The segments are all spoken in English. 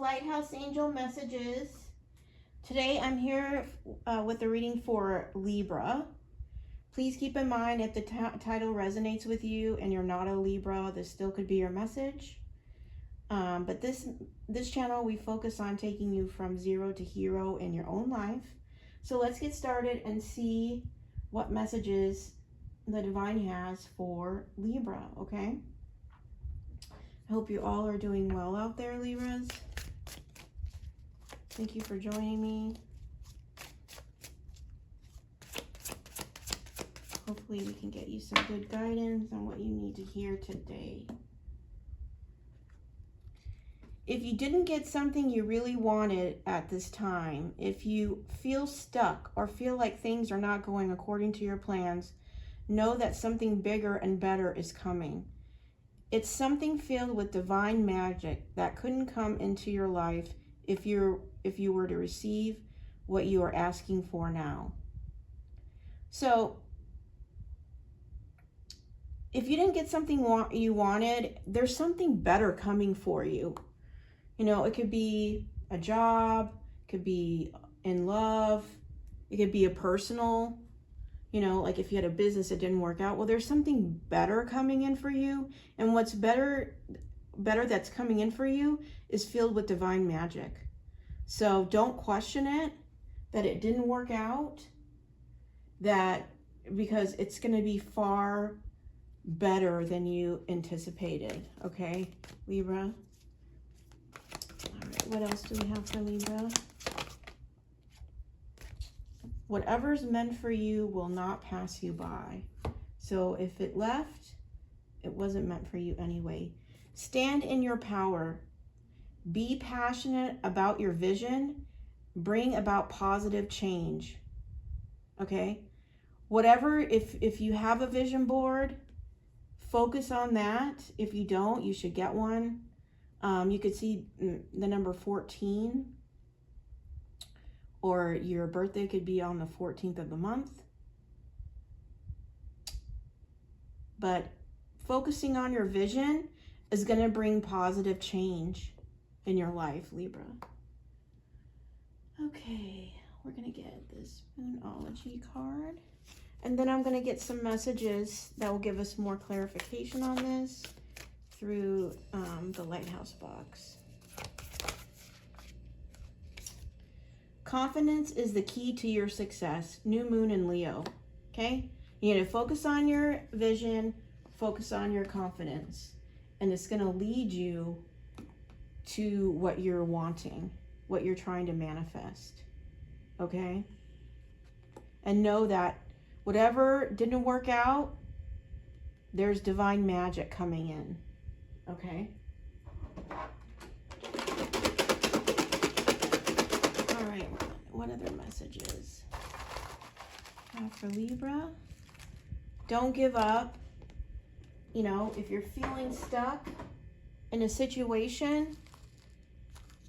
Lighthouse Angel Messages. Today I'm here with a reading for Libra. Please keep in mind if the title resonates with you and you're not a Libra, this still could be your message. But this channel, we focus on taking you from zero to hero in your own life. So let's get started and see what messages the divine has for Libra, okay? I hope you all are doing well out there, Libras. Thank you for joining me. Hopefully we can get you some good guidance on what you need to hear today. If you didn't get something you really wanted at this time, if you feel stuck or feel like things are not going according to your plans, know that something bigger and better is coming. It's something filled with divine magic that couldn't come into your life if you were to receive what you are asking for now. So, if you didn't get something you wanted, there's something better coming for you. You know, it could be a job, it could be in love, it could be a personal, you know, like if you had a business that didn't work out, well, there's something better coming in for you. And what's better that's coming in for you is filled with divine magic. So don't question it, that it didn't work out, because it's going to be far better than you anticipated. Okay, Libra. All right, what else do we have for Libra? Whatever's meant for you will not pass you by. So if it left, it wasn't meant for you anyway. Stand in your power. Be passionate about your vision. Bring about positive change. Okay? Whatever, if you have a vision board, focus on that. If you don't, you should get one. You could see the number 14. Or your birthday could be on the 14th of the month. But focusing on your vision is going to bring positive change in your life, Libra. Okay, we're going to get this Spoonology card. And then I'm going to get some messages that will give us more clarification on this through the Lighthouse box. Confidence is the key to your success. New moon in Leo, okay? You need to focus on your vision, focus on your confidence, and it's going to lead you to what you're wanting, what you're trying to manifest, okay? And know that whatever didn't work out, there's divine magic coming in, okay? What other messages for Libra? Don't give up. You know, if you're feeling stuck in a situation,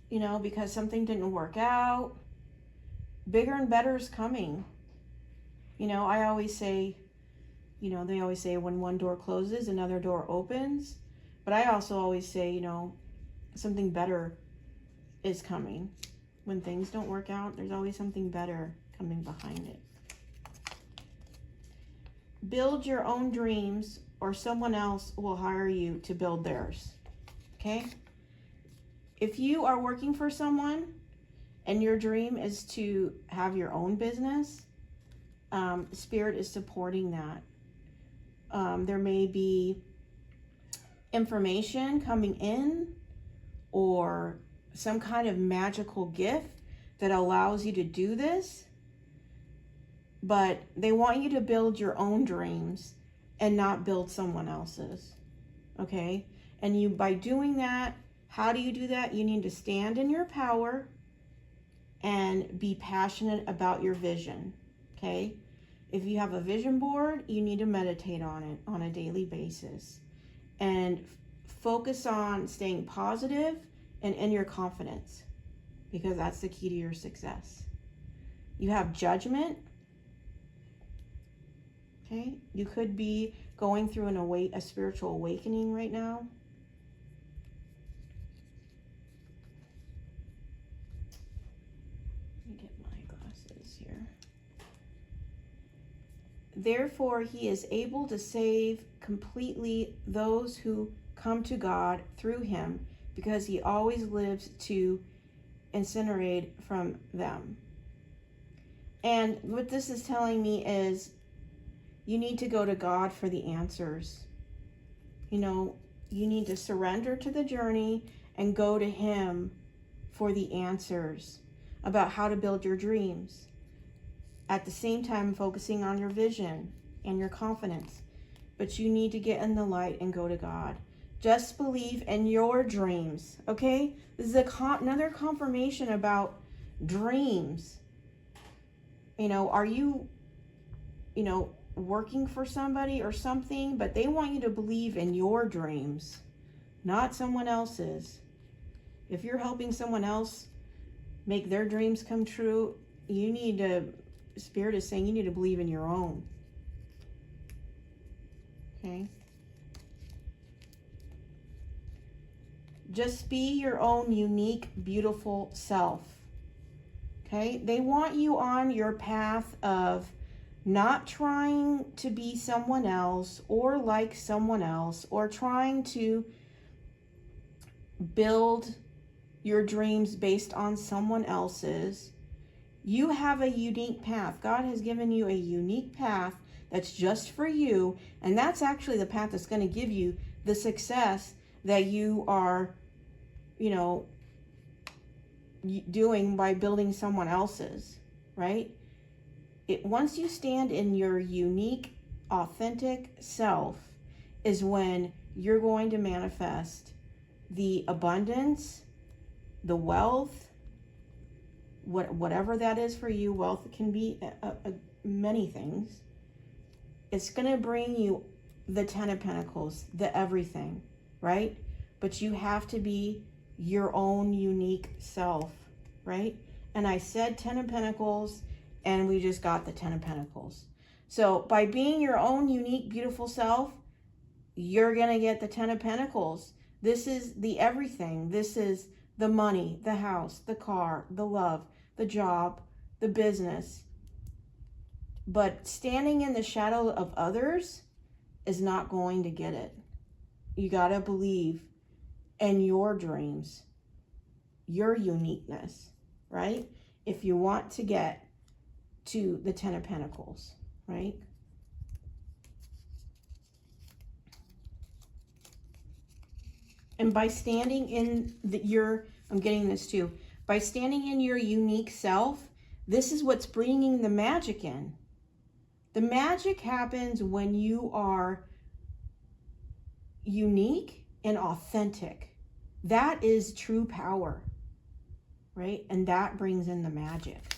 you know, because something didn't work out, bigger and better is coming. You know, I always say, you know, they always say when one door closes, another door opens. But I also always say, you know, something better is coming. When things don't work out, there's always something better coming behind it. Build your own dreams or someone else will hire you to build theirs, okay? If you are working for someone and your dream is to have your own business, Spirit is supporting that. There may be information coming in or some kind of magical gift that allows you to do this, but they want you to build your own dreams and not build someone else's, okay? And you, by doing that, how do you do that? You need to stand in your power and be passionate about your vision, okay? If you have a vision board, you need to meditate on it on a daily basis and focus on staying positive and in your confidence, because that's the key to your success. You have judgment, okay? You could be going through a spiritual awakening right now. says here. Therefore, he is able to save completely those who come to God through him, because he always lives to incinerate from them. And what this is telling me is you need to go to God for the answers. You know, you need to surrender to the journey and go to him for the answers about how to build your dreams. At the same time, focusing on your vision and your confidence. But you need to get in the light and go to God. Just believe in your dreams, okay? This is another confirmation about dreams. You know, are you, working for somebody or something, but they want you to believe in your dreams, not someone else's. If you're helping someone else make their dreams come true, Spirit is saying you need to believe in your own. Okay? Just be your own unique, beautiful self. Okay? They want you on your path of not trying to be someone else or like someone else or trying to build your dreams based on someone else's. You have a unique path. God has given you a unique path that's just for you, and that's actually the path that's going to give you the success that you are, doing by building someone else's, right? Once you stand in your unique, authentic self is when you're going to manifest the abundance, the wealth, whatever that is for you. Wealth can be many things. It's going to bring you the 10 of Pentacles, the everything, right? But you have to be your own unique self, right? And I said 10 of Pentacles, and we just got the 10 of Pentacles. So by being your own unique, beautiful self, you're going to get the 10 of Pentacles. This is the everything. This is the money, the house, the car, the love, the job, the business. But standing in the shadow of others is not going to get it. You got to believe in your dreams, your uniqueness, right? If you want to get to the 10 of Pentacles, right? And by standing in I'm getting this too, by standing in your unique self, this is what's bringing the magic in. The magic happens when you are unique and authentic. That is true power, right? And that brings in the magic.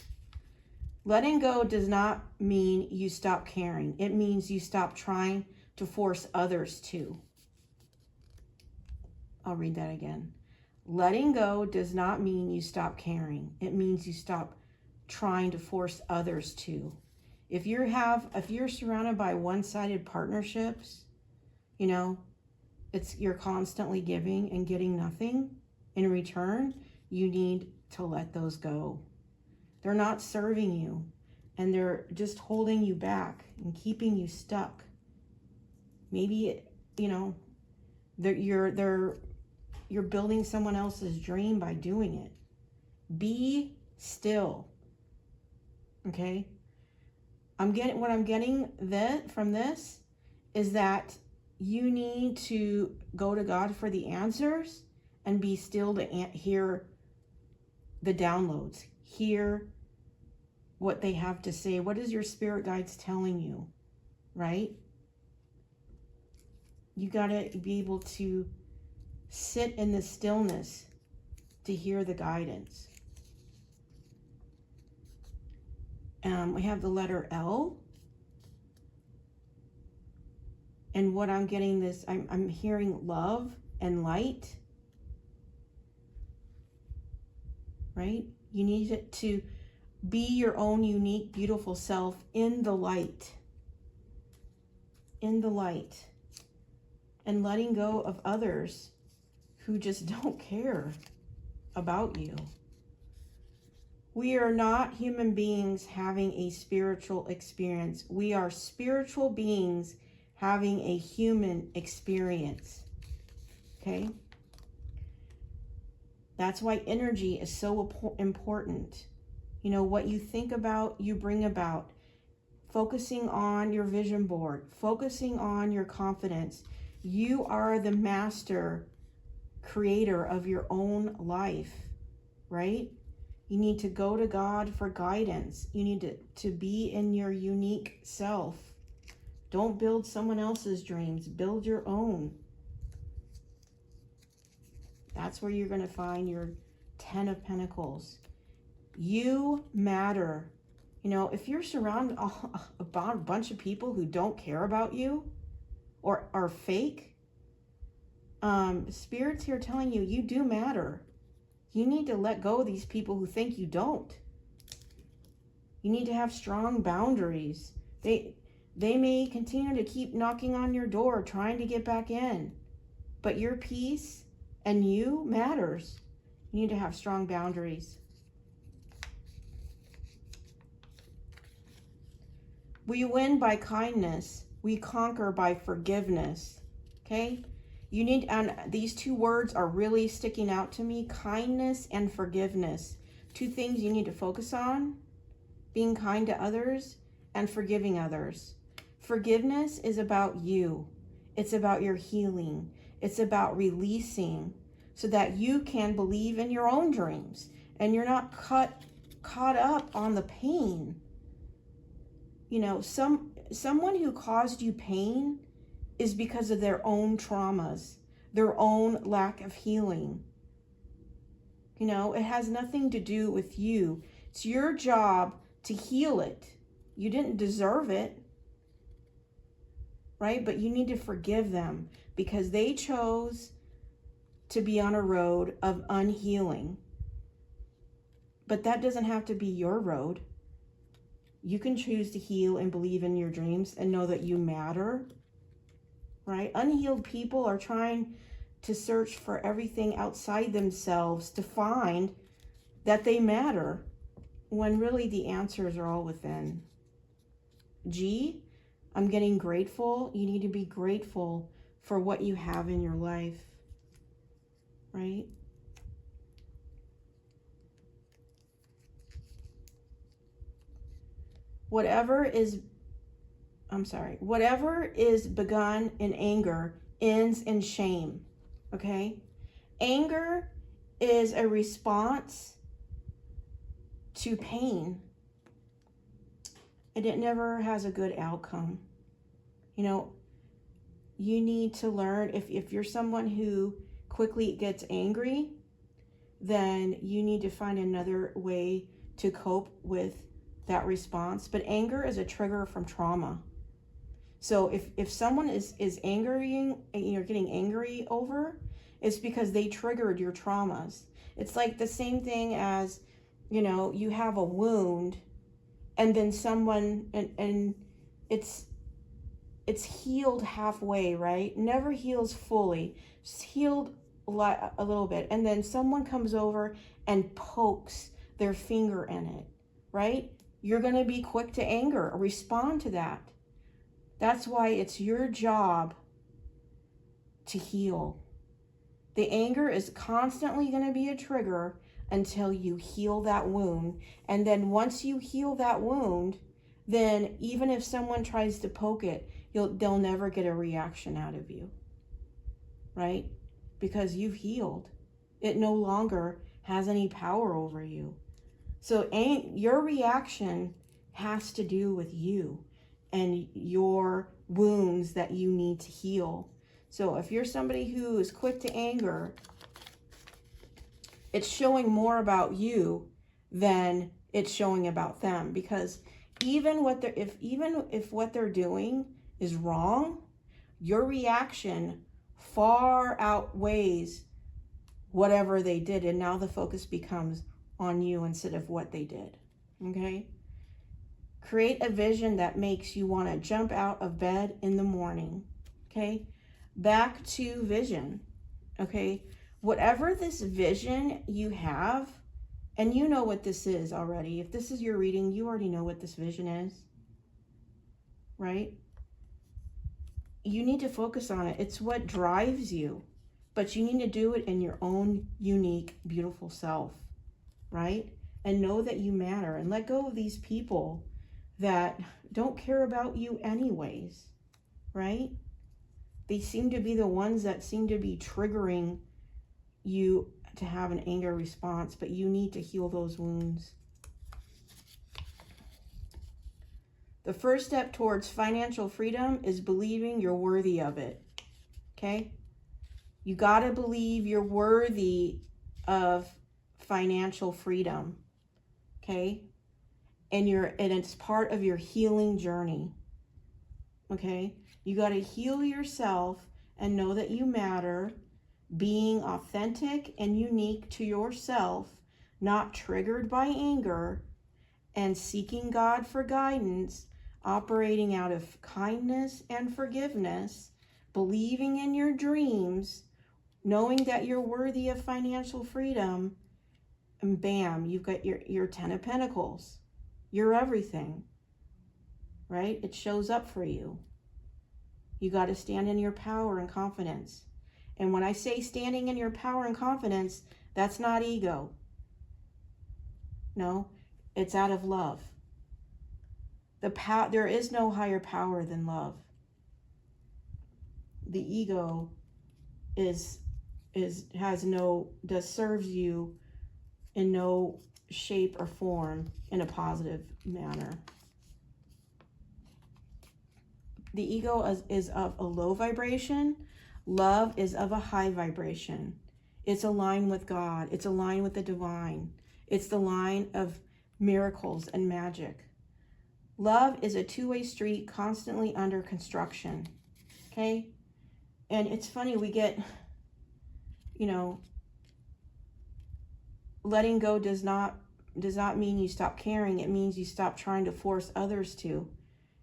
Letting go does not mean you stop caring. It means you stop trying to force others to. I'll read that again. Letting go does not mean you stop caring. It means you stop trying to force others to. If you're surrounded by one-sided partnerships, you're constantly giving and getting nothing in return, you need to let those go. They're not serving you, and they're just holding you back and keeping you stuck. Maybe, you're building someone else's dream by doing it. Be still. Okay? What I'm getting from this is that you need to go to God for the answers and be still to hear the downloads. Hear what they have to say. What is your spirit guides telling you, right? You got to be able to sit in the stillness to hear the guidance. We have the letter L. And what I'm getting I'm hearing love and light. Right? You need it to be your own unique, beautiful self in the light. In the light. And letting go of others who just don't care about you. We are not human beings having a spiritual experience. We are spiritual beings having a human experience. Okay? That's why energy is so important. You know, what you think about, you bring about. Focusing on your vision board, focusing on your confidence. You are the master creator of your own life, right? You need to go to God for guidance. You need to be in your unique self. Don't build someone else's dreams. Build your own. That's where you're going to find your 10 of Pentacles. You matter. You know, if you're surrounded about a bunch of people who don't care about you or are fake, Spirit's here telling you, you do matter. You need to let go of these people who think you don't. You need to have strong boundaries. They may continue to keep knocking on your door, trying to get back in. But your peace and you matters. You need to have strong boundaries. We win by kindness. We conquer by forgiveness. Okay? You need, and these two words are really sticking out to me, kindness and forgiveness. Two things you need to focus on: being kind to others and forgiving others. Forgiveness is about you. It's about your healing. It's about releasing so that you can believe in your own dreams and you're not caught up on the pain. You know, someone who caused you pain is because of their own traumas, their own lack of healing. You know, it has nothing to do with you. It's your job to heal it. You didn't deserve it, right? But you need to forgive them because they chose to be on a road of unhealing. But that doesn't have to be your road. You can choose to heal and believe in your dreams and know that you matter. Right? Unhealed people are trying to search for everything outside themselves to find that they matter, when really the answers are all within. G, I'm getting grateful. You need to be grateful for what you have in your life, right? Whatever is begun in anger ends in shame, okay? Anger is a response to pain, and it never has a good outcome. You know, you need to learn, if you're someone who quickly gets angry, then you need to find another way to cope with that response. But anger is a trigger from trauma. So if someone is angering, you're getting angry over, it's because they triggered your traumas. It's like the same thing as, you know, you have a wound and then someone, and it's healed halfway, right? Never heals fully, just healed a little bit. And then someone comes over and pokes their finger in it, right? You're going to be quick to anger, respond to that. That's why it's your job to heal. The anger is constantly going to be a trigger until you heal that wound. And then once you heal that wound, then even if someone tries to poke it, they'll never get a reaction out of you, right? Because you've healed. It no longer has any power over you. So your reaction has to do with you and your wounds that you need to heal. So if you're somebody who is quick to anger, it's showing more about you than it's showing about them. Because even if what they're doing is wrong, your reaction far outweighs whatever they did, and now the focus becomes on you instead of what they did. Okay? Create a vision that makes you want to jump out of bed in the morning. Okay? Back to vision. Okay? Whatever this vision you have, And you know what this is already. If this is your reading, you already know what this vision is, right? You need to focus on it. It's what drives you, but you need to do it in your own unique, beautiful self, right? And know that you matter, and let go of these people that don't care about you anyways, right? They seem to be the ones that seem to be triggering you to have an anger response, but you need to heal those wounds. The first step towards financial freedom is believing you're worthy of it, okay? You got to believe you're worthy of financial freedom, okay? And it's part of your healing journey, okay? You got to heal yourself and know that you matter, being authentic and unique to yourself, not triggered by anger, and seeking God for guidance, operating out of kindness and forgiveness, believing in your dreams, knowing that you're worthy of financial freedom, and bam, you've got your 10 of Pentacles. You're everything, right? It shows up for you. You got to stand in your power and confidence. And when I say standing in your power and confidence, that's not ego. No, it's out of love. There is no higher power than love. The ego serves you in no shape or form in a positive manner. The ego is of a low vibration. Love is of a high vibration. It's aligned with God. It's aligned with the divine. It's the line of miracles and magic. Love is a two-way street constantly under construction. Okay? And it's funny, we get, letting go does not mean you stop caring. It means you stop trying to force others to.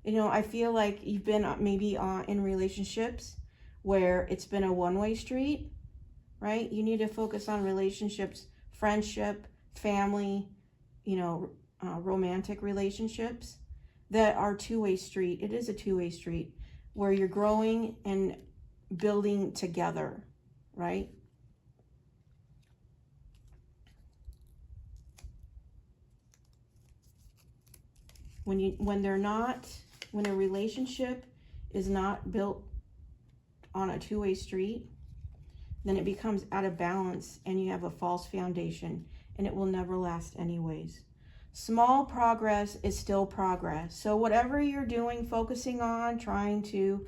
I feel like you've been maybe in relationships where it's been a one-way street, right? You need to focus on relationships, friendship, family, romantic relationships that are two-way street. It is a two-way street where you're growing and building together, right? When a relationship is not built on a two-way street, then it becomes out of balance and you have a false foundation and it will never last anyways. Small progress is still progress. So whatever you're doing, focusing on, trying to,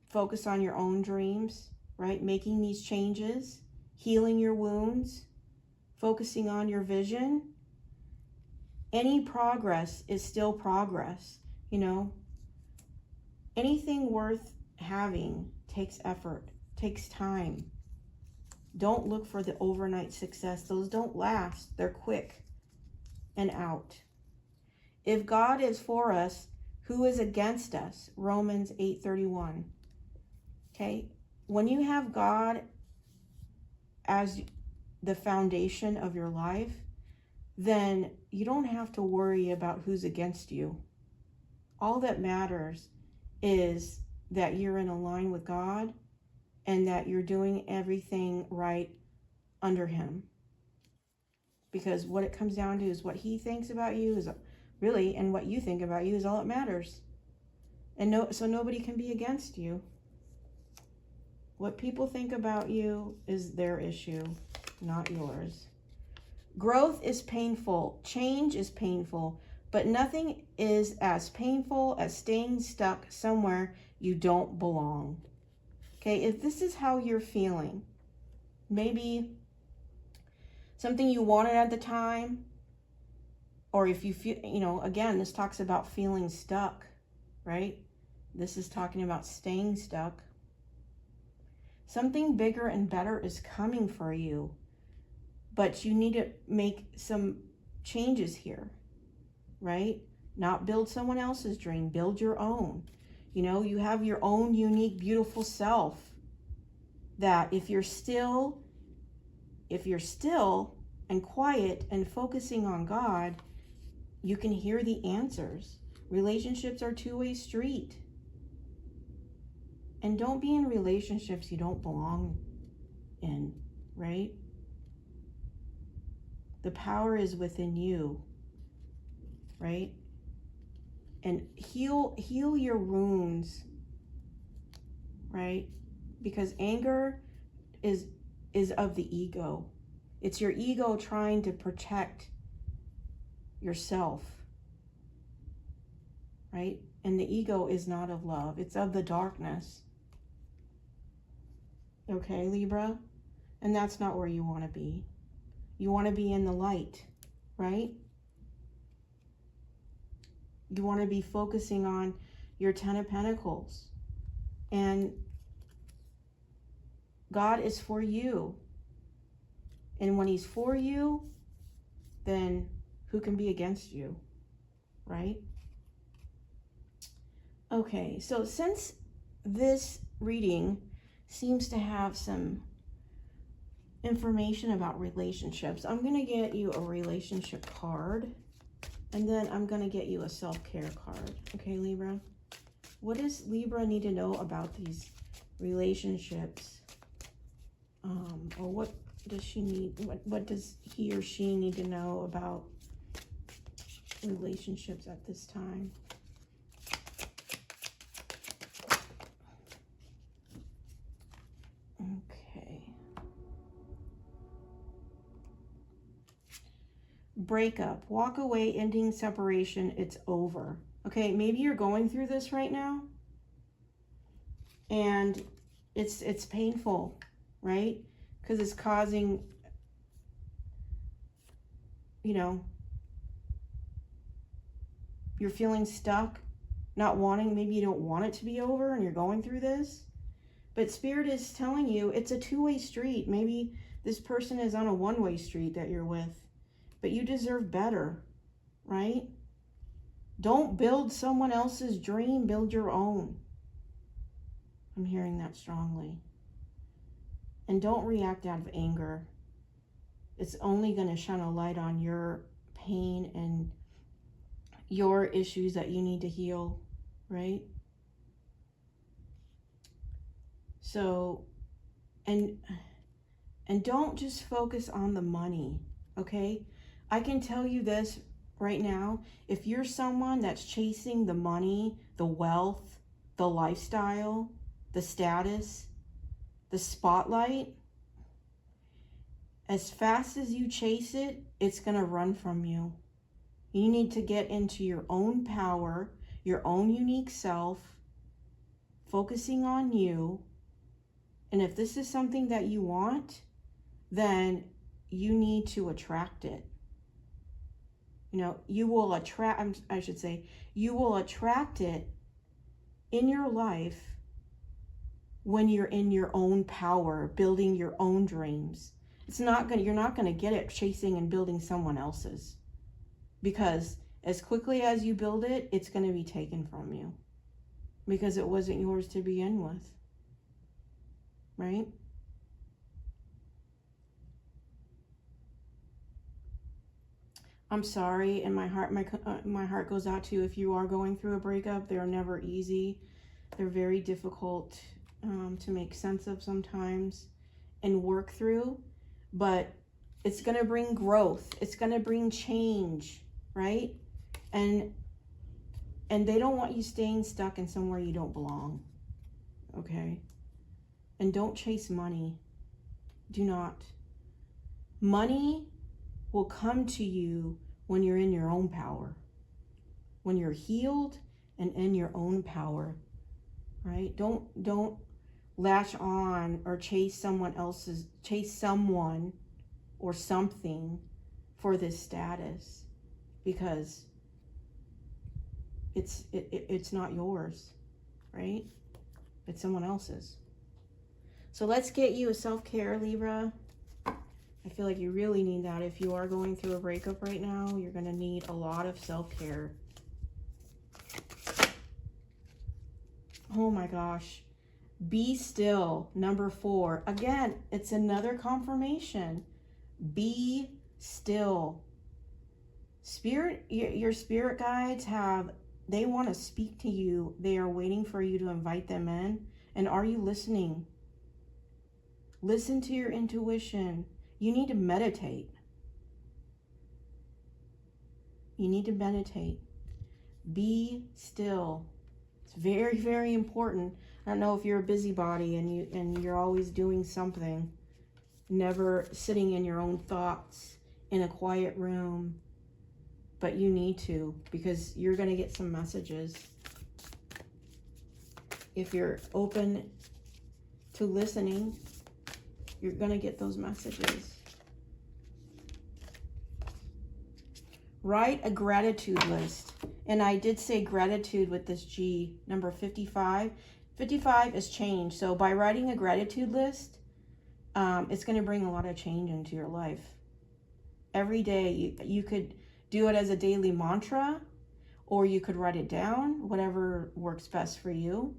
focus on your own dreams, right? Making these changes, healing your wounds, focusing on your vision. Any progress is still progress, Anything worth having takes effort, takes time. Don't look for the overnight success. Those don't last. They're quick and out. If God is for us, who is against us? Romans 8:31. Okay? When you have God as the foundation of your life, then you don't have to worry about who's against you. All that matters is that you're in line with God and that you're doing everything right under Him. Because what it comes down to is what He thinks about you is really, and what you think about you is all that matters. And so nobody can be against you. What people think about you is their issue, not yours. Growth is painful. Change is painful. But nothing is as painful as staying stuck somewhere you don't belong. Okay, if this is how you're feeling, maybe something you wanted at the time, or if you feel, again, this talks about feeling stuck, right? This is talking about staying stuck. Something bigger and better is coming for you, but you need to make some changes here, right? Not build someone else's dream, build your own. You have your own unique, beautiful self that if you're still and quiet and focusing on God, you can hear the answers. Relationships are a two-way street. And don't be in relationships you don't belong in, right? The power is within you, right? And heal your wounds, right? Because anger is of the ego. It's your ego trying to protect yourself, right? And the ego is not of love. It's of the darkness. Okay, Libra? And that's not where you want to be. You want to be in the light, right? You want to be focusing on your 10 of Pentacles. And God is for you. And when he's for you, then who can be against you, right? Okay, so since this reading seems to have some information about relationships, I'm going to get you a relationship card, and then I'm going to get you a self-care card. Okay, Libra? What does Libra need to know about these relationships? Or what does she need? What does he or she need to know about relationships at this time? Okay. Breakup, walk away, ending separation, it's over. Okay, maybe you're going through this right now and it's painful, right? Because it's causing, you know, you're feeling stuck, not wanting, maybe you don't want it to be over and you're going through this. But Spirit is telling you it's a two-way street. Maybe this person is on a one-way street that you're with, but you deserve better, right? Don't build someone else's dream, build your own. I'm hearing that strongly. And don't react out of anger. It's only going to shine a light on your pain and your issues that you need to heal, right? So, and don't just focus on the money, okay? I can tell you this right now. If you're someone that's chasing the money, the wealth, the lifestyle, the status, the spotlight, as fast as you chase it, it's going to run from you. You need to get into your own power, your own unique self, focusing on you. And if this is something that you want, then you need to attract it. You know, you will attract, I should say, you will attract it in your life when you're in your own power, building your own dreams. You're not going to get it chasing and building someone else's. Because as quickly as you build it, it's going to be taken from you. Because it wasn't yours to begin with. Right? I'm sorry, and my heart goes out to you if you are going through a breakup. They're never easy. They're very difficult to make sense of sometimes and work through. But it's going to bring growth. It's going to bring change, right? And they don't want you staying stuck in somewhere you don't belong. Okay? And don't chase money. Do not. Money will come to you when you're in your own power. When you're healed and in your own power. Right? Don't latch on or chase someone or something for this status, because it's not yours, right? It's someone else's. So let's get you a self-care, Libra. I feel like you really need that. If you are going through a breakup right now, you're going to need a lot of self-care. Oh my gosh. Be still, number 4. Again, it's another confirmation. Be still. Spirit, your spirit guides they want to speak to you. They are waiting for you to invite them in. And are you listening? Listen to your intuition. You need to meditate. You need to meditate. Be still. It's very, very important. I don't know if you're a busybody and you're always doing something, never sitting in your own thoughts in a quiet room, but you need to, because you're going to get some messages. If you're open to listening, you're going to get those messages. Write a gratitude list. And I did say gratitude with this G, number 55. 55 is change. So by writing a gratitude list, it's going to bring a lot of change into your life. Every day, you could do it as a daily mantra, or you could write it down, whatever works best for you.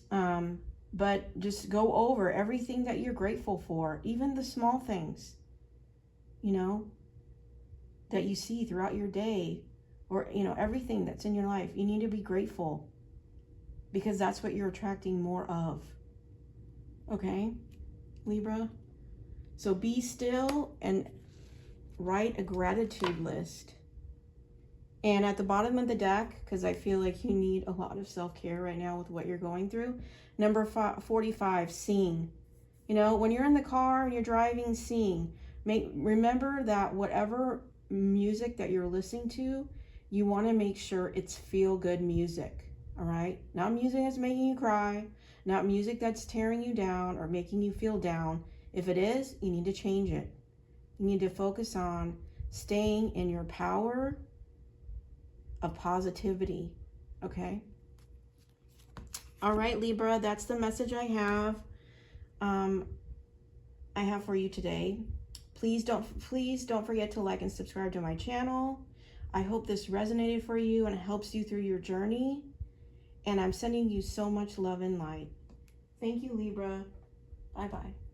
But just go over everything that you're grateful for, even the small things, you know, that you see throughout your day, or, you know, everything that's in your life. You need to be grateful, because that's what you're attracting more of. Okay, Libra? So be still and write a gratitude list. And at the bottom of the deck, because I feel like you need a lot of self-care right now with what you're going through, number 45, sing. You know, when you're in the car and you're driving, sing. Remember that whatever music that you're listening to, you want to make sure it's feel-good music. All right? Not music that's making you cry, not music that's tearing you down or making you feel down. If it is, you need to change it. You need to focus on staying in your power of positivity. Okay? All right, Libra, that's the message I have for you today. Please don't forget to like and subscribe to my channel. I hope this resonated for you and helps you through your journey. And I'm sending you so much love and light. Thank you, Libra. Bye-bye.